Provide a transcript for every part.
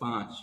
5।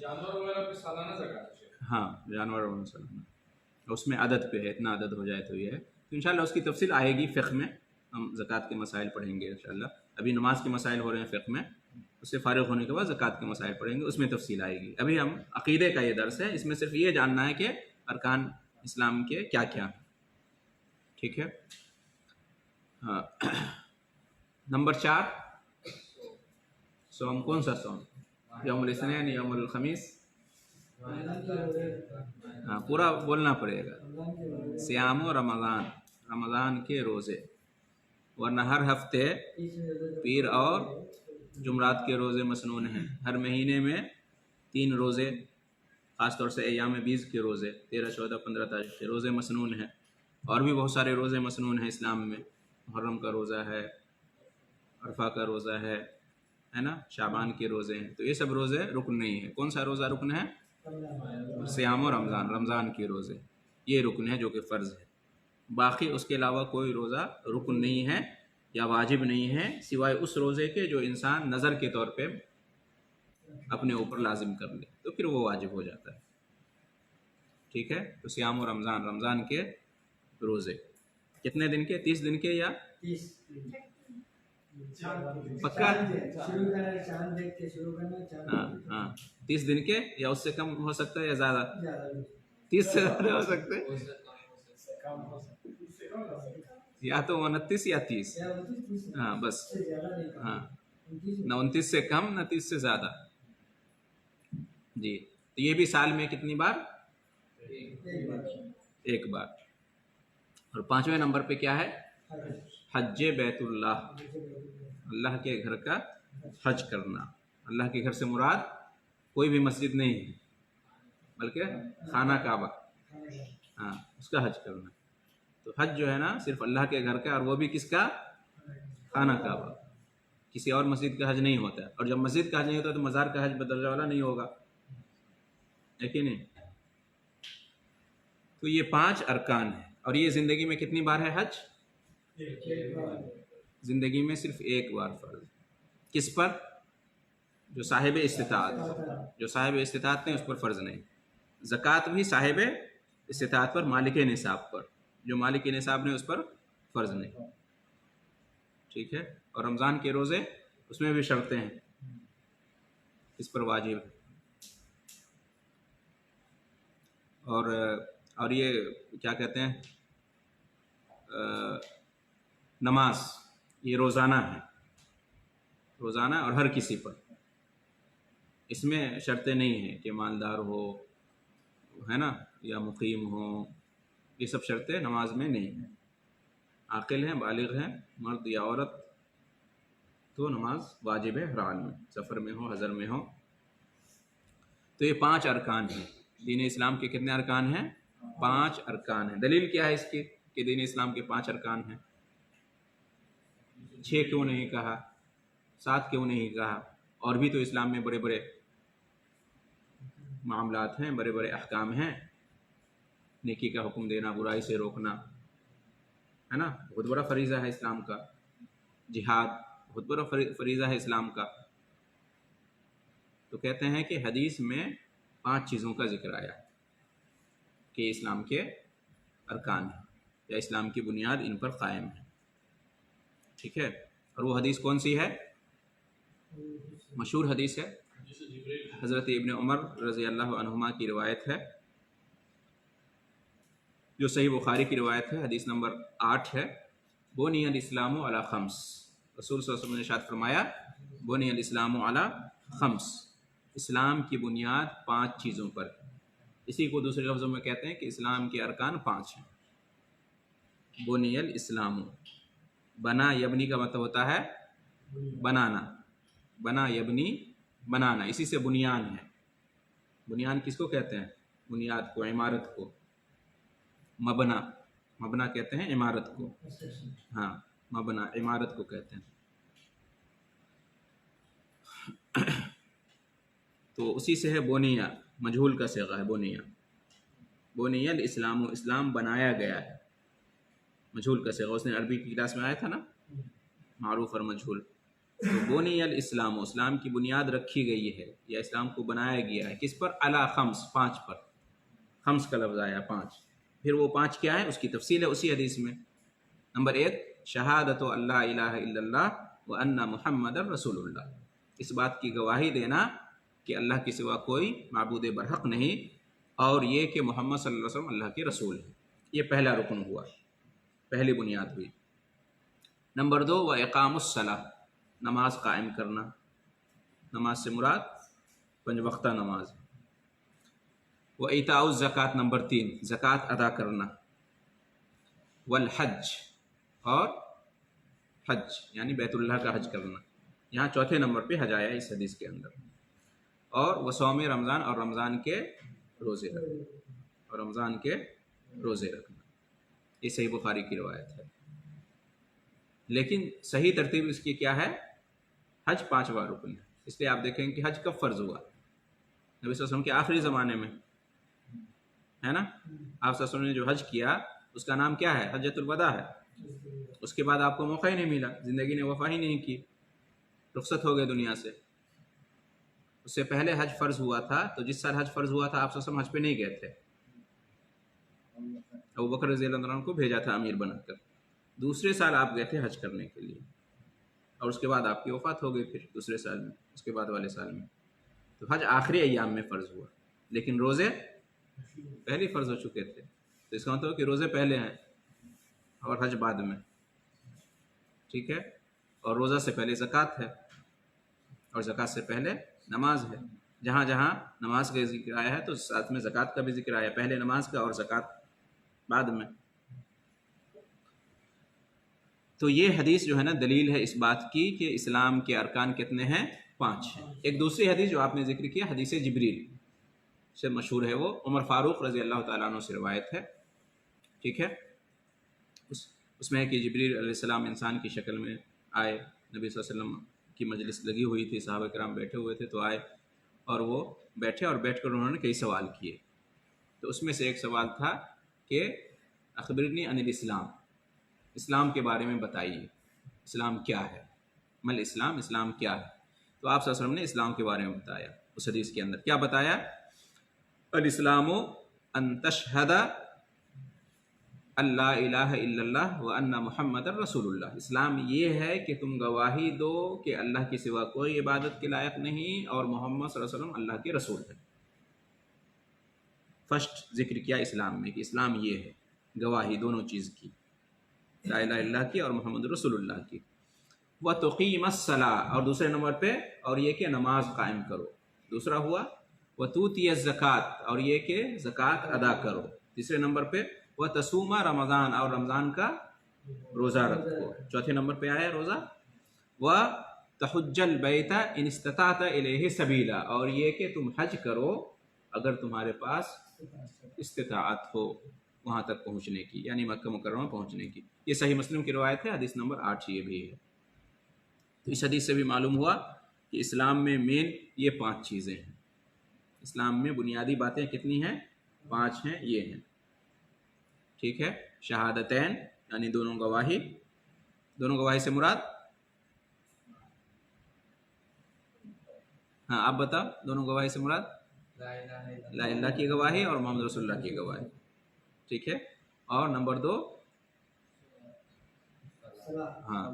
جانور وغیرہ پہ سالانہ زکات ہے؟ ہاں جانور اور سالانہ، اس میں عدد پہ ہے، اتنا عدد ہو جائے تو یہ ہے. تو انشاءاللہ اس کی تفصیل آئے گی فقہ میں، ہم زکوٰۃ کے مسائل پڑھیں گے انشاءاللہ. ابھی نماز کے مسائل ہو رہے ہیں فقہ میں، اس سے فارغ ہونے کے بعد زکوٰۃ کے مسائل پڑھیں گے، اس میں تفصیل آئے گی. ابھی ہم عقیدے کا یہ درس ہے، اس میں صرف یہ جاننا ہے کہ ارکان اسلام کے کیا کیا ہیں. ٹھیک ہے. ہاں. نمبر 4 سوم. کون سا سوم؟ یوم الاثنین، یوم الخمیس. ہاں پورا بولنا پڑے گا. سیام و رمضان، رمضان کے روزے، ورنہ ہر ہفتے پیر اور جمعرات کے روزے مسنون ہیں. ہر مہینے میں 3 روزے، خاص طور سے ایام بیز کے روزے 13، 14، 15 تاریخ کے روزے مسنون ہیں. اور بھی بہت سارے روزے مسنون ہیں اسلام میں. محرم کا روزہ ہے، عرفہ کا روزہ ہے نا، شعبان کے روزے ہیں. تو یہ سب روزے رکن نہیں ہیں. کون سا روزہ رکن ہے؟ سیام و رمضان، رمضان کے روزے، یہ رکن ہے جو کہ فرض ہے. باقی اس کے علاوہ کوئی روزہ رکن نہیں ہے یا واجب نہیں ہے، سوائے اس روزے کے جو انسان نظر کے طور پہ اپنے اوپر لازم کر لے تو پھر وہ واجب ہو جاتا ہے. ٹھیک ہے. تو سیام و رمضان، رمضان کے روزے کتنے دن کے؟ 30 دن کے یا پکا؟ ہاں 30 دن کے، یا اس سے کم ہو سکتا ہے یا زیادہ؟ 30 سے زیادہ ہو سکتے ہیں، یا تو 29 یا 30. ہاں بس. ہاں نہ 29 سے کم نہ 30 سے زیادہ. جی. تو یہ بھی سال میں کتنی بار؟ ایک بار. اور 5ویں نمبر پہ کیا ہے؟ حج بیت اللہ، اللہ کے گھر کا حج کرنا. اللہ کے گھر سے مراد کوئی بھی مسجد نہیں ہے بلکہ خانہ کعبہ، ہاں اس کا حج کرنا. تو حج جو ہے نا صرف اللہ کے گھر کا، اور وہ بھی کس کا؟ خانہ کعبہ. کسی اور مسجد کا حج نہیں ہوتا. اور جب مسجد کا حج نہیں ہوتا تو مزار کا حج بدرجہ والا نہیں ہوگا، ہے کہ نہیں؟ تو یہ 5 ارکان ہیں. اور یہ زندگی میں کتنی بار ہے حج؟ زندگی میں صرف ایک بار فرض. کس پر؟ جو صاحب استطاعت، جو صاحب استطاعت نہیں اس پر فرض نہیں. زکوٰۃ بھی صاحب استطاعت پر، مالک نصاب پر. جو مالک نصاب نہیں اس پر فرض نہیں. ٹھیک ہے. اور رمضان کے روزے اس میں بھی شرطیں ہیں، اس پر واجب ہے. اور یہ کیا کہتے ہیں، نماز یہ روزانہ ہے، روزانہ اور ہر کسی پر. اس میں شرطیں نہیں ہیں کہ مالدار ہو، ہے نا، یا مقیم ہو. یہ سب شرطیں نماز میں نہیں ہیں. عاقل ہیں، بالغ ہیں، مرد یا عورت، تو نماز واجب ہے ہر حال میں، سفر میں ہو، حضر میں ہو. تو یہ 5 ارکان ہیں. دین اسلام کے کتنے ارکان ہیں؟ 5 ارکان ہیں. دلیل کیا ہے اس کی کہ دین اسلام کے 5 ارکان ہیں؟ 6 کیوں نہیں کہا؟ 7 کیوں نہیں کہا؟ اور بھی تو اسلام میں بڑے بڑے معاملات ہیں، بڑے بڑے احکام ہیں. نیکی کا حکم دینا، برائی سے روکنا، ہے نا، بہت بڑا فریضہ ہے اسلام کا. جہاد بہت بڑا فریضہ ہے اسلام کا. تو کہتے ہیں کہ حدیث میں 5 چیزوں کا ذکر آیا کہ اسلام کے ارکان ہیں یا اسلام کی بنیاد ان پر قائم ہے. ٹھیک ہے. اور وہ حدیث کون سی ہے؟ مشہور حدیث ہے، حضرت ابن عمر رضی اللہ عنہما کی روایت ہے، جو صحیح بخاری کی روایت ہے. حدیث نمبر 8 ہے. بنی الاسلام علی 5. رسول صلی اللہ علیہ وسلم نے ارشاد فرمایا بنی الاسلام علی 5، اسلام کی بنیاد 5 چیزوں پر. اسی کو دوسرے لفظوں میں کہتے ہیں کہ اسلام کے ارکان 5 ہیں. بنی الاسلام، بنا یبنی کا مطلب ہوتا ہے بنانا، بنا یبنی بنانا، اسی سے بنیان ہے. بنیان کس کو کہتے ہیں؟ بنیاد کو، عمارت کو. مبنا، مبنا کہتے ہیں عمارت کو. ہاں مبنا عمارت کو کہتے ہیں. تو اسی سے ہے بونیہ، مجہول کا صیغہ ہے بونیہ. بونی الاسلام، اسلام بنایا گیا ہے، مجہول کا صیغہ. اس نے عربی کی کلاس میں آیا تھا نا، معروف اور مجہول. تو بنی الاسلام، اسلام کی بنیاد رکھی گئی ہے یا اسلام کو بنایا گیا ہے کس پر؟ علی خمس، 5 پر. خمس کا لفظ آیا 5. پھر وہ 5 کیا ہے اس کی تفصیل ہے اسی حدیث میں. نمبر 1 شہادت اللہ الہ الا اللہ وان محمد رسول اللہ، اس بات کی گواہی دینا کہ اللہ کے سوا کوئی معبود برحق نہیں، اور یہ کہ محمد صلی اللہ علیہ وسلم اللہ کے رسول ہیں. یہ پہلا رکن ہوا، پہلی بنیاد ہوئی. نمبر 2 و اقام الصلاۃ، نماز قائم کرنا. نماز سے مراد 5 وقتہ نماز. و ایتاء الزکوٰۃ، نمبر 3 زکوٰۃ ادا کرنا. والحج، اور حج یعنی بیت اللہ کا حج کرنا. یہاں چوتھے نمبر پہ حج آیا اس حدیث کے اندر. اور وہ صوم رمضان، اور رمضان کے روزے رکھنا، اور رمضان کے روزے رکھنا. یہ صحیح بخاری کی روایت ہے. لیکن صحیح ترتیب اس کی کیا ہے؟ حج 5واں رکن ہے. اس لیے آپ دیکھیں کہ حج کب فرض ہوا؟ نبی صلی اللہ علیہ وسلم کے آخری زمانے میں ہے نا. آپ صلی اللہ علیہ وسلم نے جو حج کیا اس کا نام کیا ہے؟ حجۃ الوداع ہے. اس کے بعد آپ کو موقع ہی نہیں ملا، زندگی نے وفا ہی نہیں کی، رخصت ہو گئے دنیا سے. اس سے پہلے حج فرض ہوا تھا، تو جس سال حج فرض ہوا تھا آپ صلی اللہ علیہ وسلم حج پہ نہیں گئے تھے. ابوبکر رضی اللہ عنہ کو بھیجا تھا امیر بنا کر. دوسرے سال آپ گئے تھے حج کرنے کے لیے، اور اس کے بعد آپ کی وفات ہو گئی پھر دوسرے سال میں، اس کے بعد والے سال میں. تو حج آخری ایام میں فرض ہوا، لیکن روزے پہلے فرض ہو چکے تھے. تو اس کا مطلب کہ روزے پہلے ہیں اور حج بعد میں. ٹھیک ہے. اور روزہ سے پہلے زکوٰۃ ہے، اور زکوٰۃ سے پہلے نماز ہے. جہاں جہاں نماز کا ذکر آیا ہے تو ساتھ میں زکوٰۃ کا بھی ذکر آیا ہے، پہلے نماز کا اور زکوٰۃ بعد میں. تو یہ حدیث جو ہے نا دلیل ہے اس بات کی کہ اسلام کے ارکان کتنے ہیں؟ 5 ہیں. ایک دوسری حدیث جو آپ نے ذکر کیا حدیث جبریل سے مشہور ہے، وہ عمر فاروق رضی اللہ تعالیٰ عنہ سے روایت ہے. ٹھیک ہے. اس میں ہے کہ جبریل علیہ السلام انسان کی شکل میں آئے، نبی صلی اللہ علیہ وسلم کی مجلس لگی ہوئی تھی، صحابہ کرام بیٹھے ہوئے تھے، تو آئے اور وہ بیٹھے، اور بیٹھ کر انہوں نے کئی سوال کیے. تو اس میں سے ایک سوال تھا کہ اخبرنی عن الاسلام، اسلام کے بارے میں بتائیے، اسلام کیا ہے؟ مل اسلام، اسلام کیا ہے؟ تو آپ صلی اللہ علیہ وسلم نے اسلام کے بارے میں بتایا. اس حدیث کے اندر کیا بتایا؟ الاسلام ان تشہد اللہ الہ الا اللہ وان محمد رسول اللہ. اسلام یہ ہے کہ تم گواہی دو کہ اللہ کے سوا کوئی عبادت کے لائق نہیں اور محمد صلی اللہ علیہ وسلم اللہ کے رسول ہے. فرسٹ ذکر کیا اسلام میں کہ اسلام یہ ہے، گواہی دونوں چیز کی، لا الہ الا اللہ کی اور محمد رسول اللہ کی. وَتُقِيمَ الصَّلَاةَ، اور دوسرے نمبر پہ اور یہ کہ نماز قائم کرو. دوسرا ہوا وَتُؤْتِيَ الزَّكَاةَ، اور یہ کہ زکوٰۃ ادا کرو. تیسرے نمبر پہ وَتَصُومَ رمضان، اور رمضان کا روزہ رکھو. چوتھے نمبر پہ آیا روزہ. وَتَحُجَّ الْبَيْتَ إِنِ اسْتَطَعْتَ إِلَيْهِ سَبِيلًا، اور یہ کہ تم حج کرو اگر تمہارے پاس استطاعت ہو وہاں تک پہنچنے کی، یعنی مکہ مکرمہ پہنچنے کی. یہ صحیح مسلم کی روایت ہے، حدیث نمبر 8 یہ بھی ہے. تو اس حدیث سے بھی معلوم ہوا کہ اسلام میں مین یہ 5 چیزیں ہیں. اسلام میں بنیادی باتیں کتنی ہیں؟ 5 ہیں، یہ ہیں. ٹھیک ہے. شہادتین یعنی دونوں گواہی. دونوں گواہی سے مراد؟ ہاں آپ بتاؤ، دونوں گواہی سے مراد؟ لا الہ کی گواہی اور محمد رسول اللہ کی گواہی. ٹھیک ہے. اور نمبر 2 ہاں،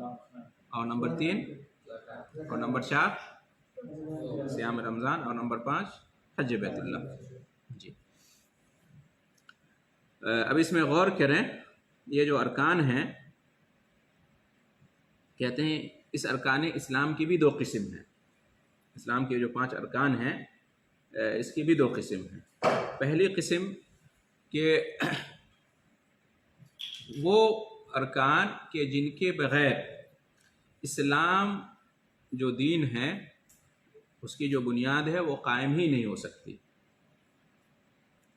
اور نمبر 3 اور نمبر 4 صیام رمضان، اور نمبر 5 حج بیت اللہ. جی اب اس میں غور کریں. یہ جو ارکان ہیں کہتے ہیں اس ارکان اسلام کی بھی 2 قسم ہیں. اسلام کے جو 5 ارکان ہیں اس کی بھی 2 قسم ہیں. پہلی قسم کہ وہ ارکان کہ جن کے بغیر اسلام جو دین ہے اس کی جو بنیاد ہے وہ قائم ہی نہیں ہو سکتی.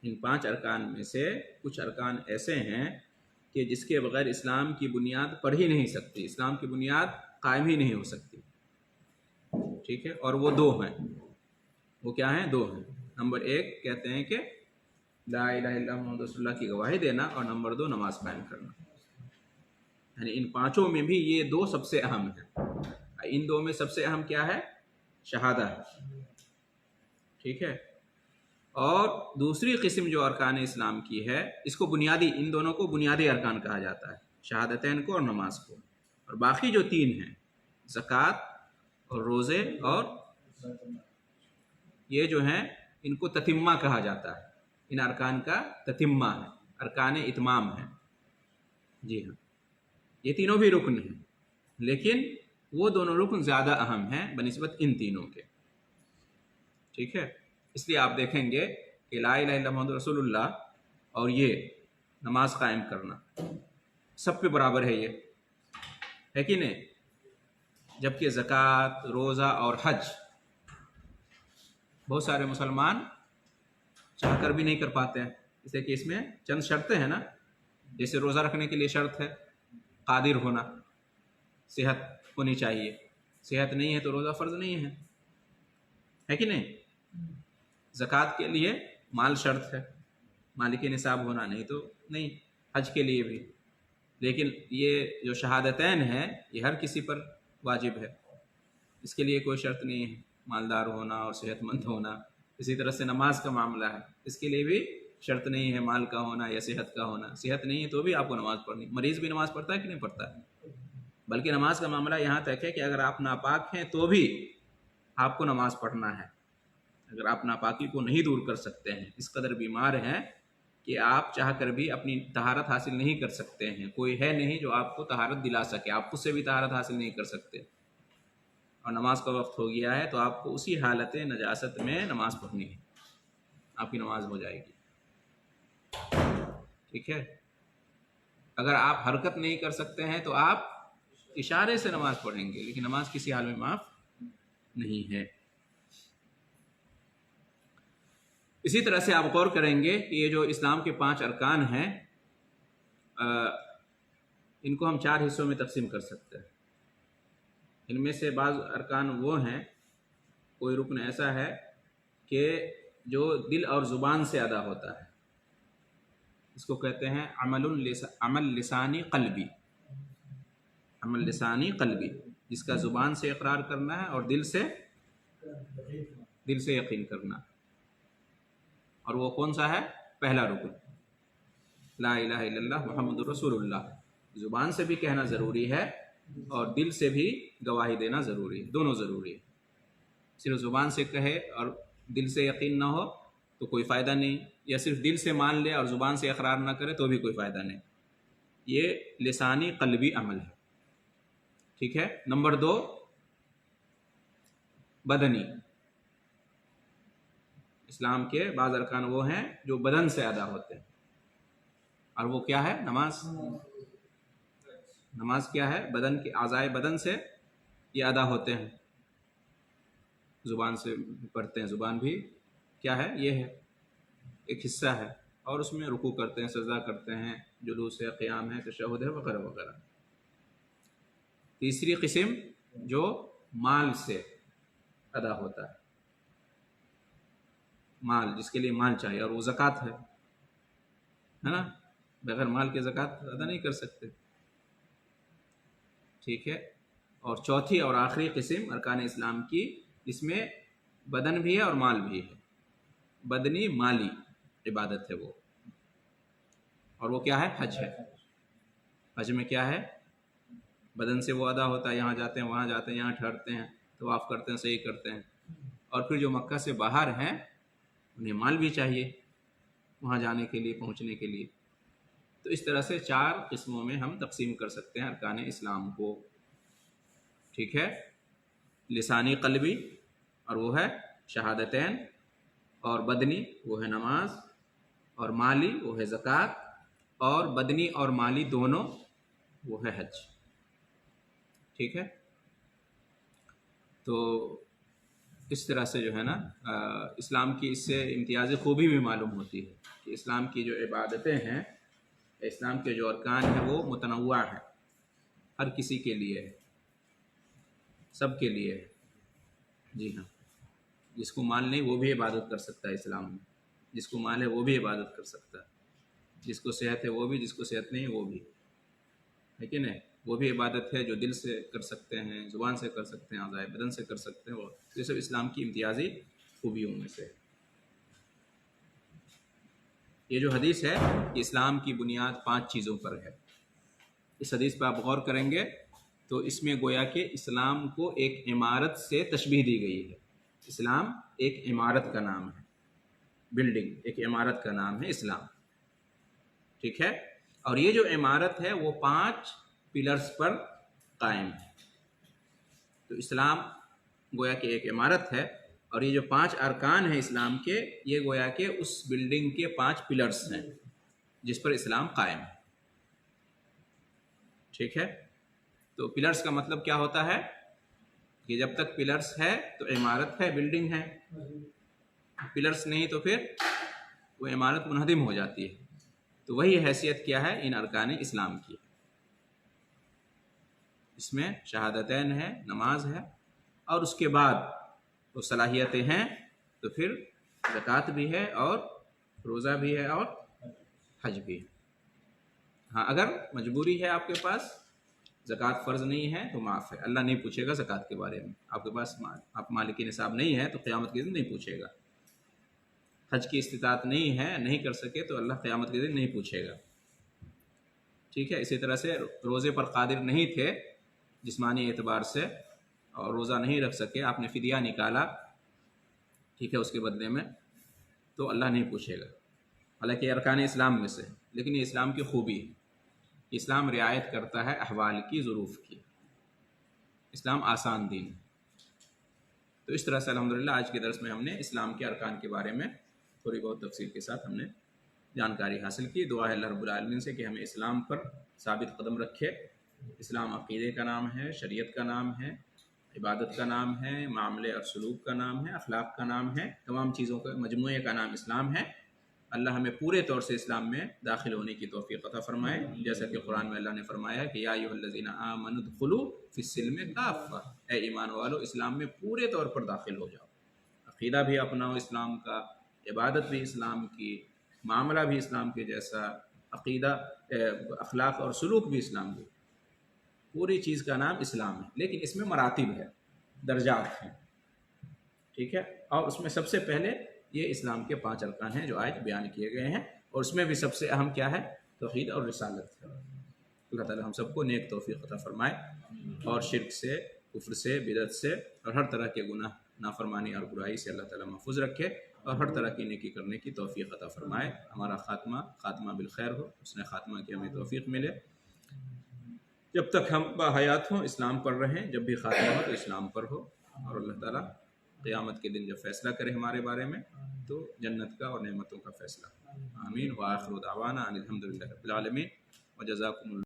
ان 5 ارکان میں سے کچھ ارکان ایسے ہیں کہ جس کے بغیر اسلام کی بنیاد پڑ ہی نہیں سکتی، اسلام کی بنیاد قائم ہی نہیں ہو سکتی. ٹھیک ہے. اور وہ 2 ہیں. وہ کیا ہیں؟ 2 ہیں. نمبر 1 کہتے ہیں کہ لا الہ الا اللہ محمد رسول اللہ کی گواہی دینا، اور نمبر 2 نماز قائم کرنا. یعنی ان 5 میں بھی یہ 2 سب سے اہم ہیں. ان دو میں سب سے اہم کیا ہے؟ شہادہ ہے، ٹھیک ہے۔ اور دوسری قسم جو ارکان اسلام کی ہے، اس کو بنیادی، ان دونوں کو بنیادی ارکان کہا جاتا ہے، شہادتین کو اور نماز کو، اور باقی جو تین ہیں زکوٰۃ اور روزے اور یہ جو ہیں ان کو تتمہ کہا جاتا ہے، ان ارکان کا تتمہ ہے، ارکان اتمام ہے، جی ہاں۔ یہ تینوں بھی رکن ہیں، لیکن وہ دونوں رکن زیادہ اہم ہیں بنسبت ان تینوں کے، ٹھیک ہے۔ اس لیے آپ دیکھیں گے کہ لا الہ الا محمد رسول اللہ اور یہ نماز قائم کرنا سب پہ برابر ہے، یہ ہے کہ نہیں؟ جبکہ زکوٰۃ، روزہ اور حج بہت سارے مسلمان چاہ کر بھی نہیں کر پاتے ہیں، اس لیے کہ اس میں چند شرطیں ہیں نا، جیسے روزہ رکھنے کے لیے شرط ہے قادر ہونا، صحت ہونی چاہیے، صحت نہیں ہے تو روزہ فرض نہیں ہے کہ نہیں؟ زکوٰۃ کے لیے مال شرط ہے، مالک نصاب ہونا، نہیں تو نہیں، حج کے لیے بھی، لیکن یہ جو شہادتین ہے یہ ہر کسی پر واجب ہے، اس کے لیے کوئی شرط نہیں ہے مالدار ہونا اور صحت مند ہونا۔ اسی طرح سے نماز کا معاملہ ہے، اس کے لیے بھی شرط نہیں ہے مال کا ہونا یا صحت کا ہونا، صحت نہیں ہے تو بھی آپ کو نماز پڑھنی، مریض بھی نماز پڑھتا ہے کہ نہیں پڑھتا ہے؟ بلکہ نماز کا معاملہ یہاں تک ہے کہ اگر آپ ناپاک ہیں تو بھی آپ کو نماز پڑھنا ہے، اگر آپ ناپاکی کو نہیں دور کر سکتے ہیں، اس قدر بیمار ہیں کہ آپ چاہ کر بھی اپنی طہارت حاصل نہیں کر سکتے ہیں، کوئی ہے نہیں جو آپ کو طہارت دلا سکے، آپ خود سے بھی طہارت حاصل نہیں کر سکتے، اور نماز کا وقت ہو گیا ہے تو آپ کو اسی حالت نجاست میں نماز پڑھنی ہے، آپ کی نماز ہو جائے گی، ٹھیک ہے۔ اگر آپ حرکت نہیں کر سکتے ہیں تو آپ اشارے سے نماز پڑھیں گے، لیکن نماز کسی حال میں معاف نہیں ہے۔ اسی طرح سے آپ غور کریں گے کہ یہ جو اسلام کے 5 ارکان ہیں ان کو ہم 4 حصوں میں تقسیم کر سکتے ہیں۔ ان میں سے بعض ارکان وہ ہیں، کوئی رکن ایسا ہے کہ جو دل اور زبان سے ادا ہوتا ہے، اس کو کہتے ہیں عمل لسانی قلبی، عمل لسانی قلبی، جس کا زبان سے اقرار کرنا ہے اور دل سے یقین کرنا، اور وہ کون سا ہے؟ پہلا رکن لا الہ الا اللہ محمد رسول اللہ، زبان سے بھی کہنا ضروری ہے اور دل سے بھی گواہی دینا ضروری ہے، دونوں ضروری ہے۔ صرف زبان سے کہے اور دل سے یقین نہ ہو تو کوئی فائدہ نہیں، یا صرف دل سے مان لے اور زبان سے اقرار نہ کرے تو بھی کوئی فائدہ نہیں، یہ لسانی قلبی عمل ہے، ٹھیک ہے۔ نمبر 2 بدنی، اسلام کے بعض ارکان وہ ہیں جو بدن سے ادا ہوتے ہیں، اور وہ کیا ہے؟ نماز۔ نماز کیا ہے؟ بدن کے اعضائے بدن سے یہ ادا ہوتے ہیں، زبان سے پڑھتے ہیں، زبان بھی کیا ہے؟ یہ ہے ایک حصہ ہے، اور اس میں رکوع کرتے ہیں، سجدہ کرتے ہیں، جلوس ہے، قیام ہے، تشہد ہے، وغیرہ وغیرہ۔ تیسری قسم جو مال سے ادا ہوتا ہے، مال، جس کے لیے مال چاہیے، اور وہ زکوٰۃ ہے نا، بغیر مال کے زکوٰۃ ادا نہیں کر سکتے، ٹھیک ہے۔ اور چوتھی اور آخری قسم ارکان اسلام کی، اس میں بدن بھی ہے اور مال بھی ہے، بدنی مالی عبادت ہے وہ، اور وہ کیا ہے؟ حج ہے۔ حج میں کیا ہے؟ بدن سے وہ ادا ہوتا ہے، یہاں جاتے ہیں، وہاں جاتے ہیں، یہاں ٹھہرتے ہیں، طواف کرتے ہیں، صحیح کرتے ہیں، اور پھر جو مکہ سے باہر ہیں انہیں مال بھی چاہیے وہاں جانے کے لیے، پہنچنے کے لیے۔ تو اس طرح سے 4 قسموں میں ہم تقسیم کر سکتے ہیں ارکان اسلام کو، ٹھیک ہے۔ لسانی قلبی، اور وہ ہے شہادتین، اور بدنی وہ ہے نماز، اور مالی وہ ہے زکوٰۃ، اور بدنی اور مالی دونوں وہ ہے حج، ٹھیک ہے۔ تو اس طرح سے جو ہے نا اسلام کی اس سے امتیازی خوبی بھی معلوم ہوتی ہے کہ اسلام کی جو عبادتیں ہیں، اسلام کے جو ارکان ہیں وہ متنوع ہیں، ہر کسی کے لیے ہے، سب کے لیے ہے، جی ہاں۔ جس کو مال نہیں وہ بھی عبادت کر سکتا ہے اسلام میں، جس کو مال ہے وہ بھی عبادت کر سکتا ہے، جس کو صحت ہے وہ بھی، جس کو صحت نہیں وہ بھی، ہے کہ نہیں؟ وہ بھی عبادت ہے جو دل سے کر سکتے ہیں، زبان سے کر سکتے ہیں، اعضائے بدن سے کر سکتے ہیں، وہ یہ سب اسلام کی امتیازی خوبیوں میں سے ہے۔ یہ جو حدیث ہے یہ اسلام کی بنیاد 5 چیزوں پر ہے۔ اس حدیث پہ آپ غور کریں گے تو اس میں گویا کہ اسلام کو ایک عمارت سے تشبیہ دی گئی ہے۔ اسلام ایک عمارت کا نام ہے، بلڈنگ ایک عمارت کا نام ہے اسلام، ٹھیک ہے؟ اور یہ جو عمارت ہے وہ 5 پلرز پر قائم ہے۔ تو اسلام گویا کہ ایک عمارت ہے، اور یہ جو 5 ارکان ہیں اسلام کے، یہ گویا کہ اس بلڈنگ کے 5 پلرز ہیں جس پر اسلام قائم ہے، ٹھیک ہے؟ تو پلرز کا مطلب کیا ہوتا ہے کہ جب تک پلرز ہے تو عمارت ہے، بلڈنگ ہے، پلرز نہیں تو پھر وہ عمارت منہدم ہو جاتی ہے۔ تو وہی حیثیت کیا ہے ان ارکان اسلام کی، اس میں شہادتین ہے، نماز ہے، اور اس کے بعد وہ صلاحیتیں ہیں تو پھر زکوٰۃ بھی ہے اور روزہ بھی ہے اور حج بھی ہے۔ ہاں اگر مجبوری ہے آپ کے پاس، زکوٰۃ فرض نہیں ہے تو معاف ہے، اللہ نہیں پوچھے گا زکوٰۃ کے بارے میں۔ آپ کے پاس آپ مالک نصاب نہیں ہے تو قیامت کے دن نہیں پوچھے گا۔ حج کی استطاعت نہیں ہے، نہیں کر سکے تو اللہ قیامت کے دن نہیں پوچھے گا، ٹھیک ہے؟ اسی طرح سے روزے پر قادر نہیں تھے جسمانی اعتبار سے اور روزہ نہیں رکھ سکے، آپ نے فدیہ نکالا، ٹھیک ہے، اس کے بدلے میں، تو اللہ نہیں پوچھے گا، حالانکہ یہ ارکان اسلام میں سے، لیکن یہ اسلام کی خوبی ہے۔ اسلام رعایت کرتا ہے احوال کی، ظروف کی، اسلام آسان دین ہے۔ تو اس طرح سے الحمدللہ آج کے درس میں ہم نے اسلام کے ارکان کے بارے میں تھوڑی بہت تفصیل کے ساتھ ہم نے جانکاری حاصل کی۔ دعا ہے اللہ رب العالمین سے کہ ہمیں اسلام پر ثابت قدم رکھے۔ اسلام عقیدے کا نام ہے، شریعت کا نام ہے، عبادت کا نام ہے، معاملے اور سلوک کا نام ہے، اخلاق کا نام ہے، تمام چیزوں کا مجموعے کا نام اسلام ہے۔ اللہ ہمیں پورے طور سے اسلام میں داخل ہونے کی توفیق عطا فرمائے، جیسا کہ قرآن میں اللہ نے فرمایا کہ یا ایھا الذین آمنوا ادخلوا فی السلم کافہ، اے ایمان والو اسلام میں پورے طور پر داخل ہو جاؤ، عقیدہ بھی اپناؤ اسلام کا، عبادت بھی اسلام کی، معاملہ بھی اسلام کے جیسا، عقیدہ اخلاق اور سلوک بھی اسلام کی، پوری چیز کا نام اسلام ہے۔ لیکن اس میں مراتب ہے، درجات ہیں، ٹھیک ہے؟ اور اس میں سب سے پہلے یہ اسلام کے 5 ارکان ہیں جو آج بیان کیے گئے ہیں، اور اس میں بھی سب سے اہم کیا ہے؟ توحید اور رسالت ہے۔ اللہ تعالی ہم سب کو نیک توفیق عطا فرمائے، اور شرک سے، کفر سے، بدعت سے اور ہر طرح کے گناہ، نافرمانی اور برائی سے اللہ تعالی محفوظ رکھے، اور ہر طرح کی نیکی کرنے کی توفیق عطا فرمائے۔ ہمارا خاتمہ بالخیر ہو، اس نے خاتمہ کی ہمیں توفیق ملے۔ جب تک ہم باحیات ہوں اسلام پر رہیں، جب بھی خاتمہ ہو تو اسلام پر ہو، اور اللہ تعالیٰ قیامت کے دن جب فیصلہ کرے ہمارے بارے میں تو جنت کا اور نعمتوں کا فیصلہ۔ آمین۔ وآخر دعوانا ان الحمد للہ رب العالمین، وجزاکم اللہ۔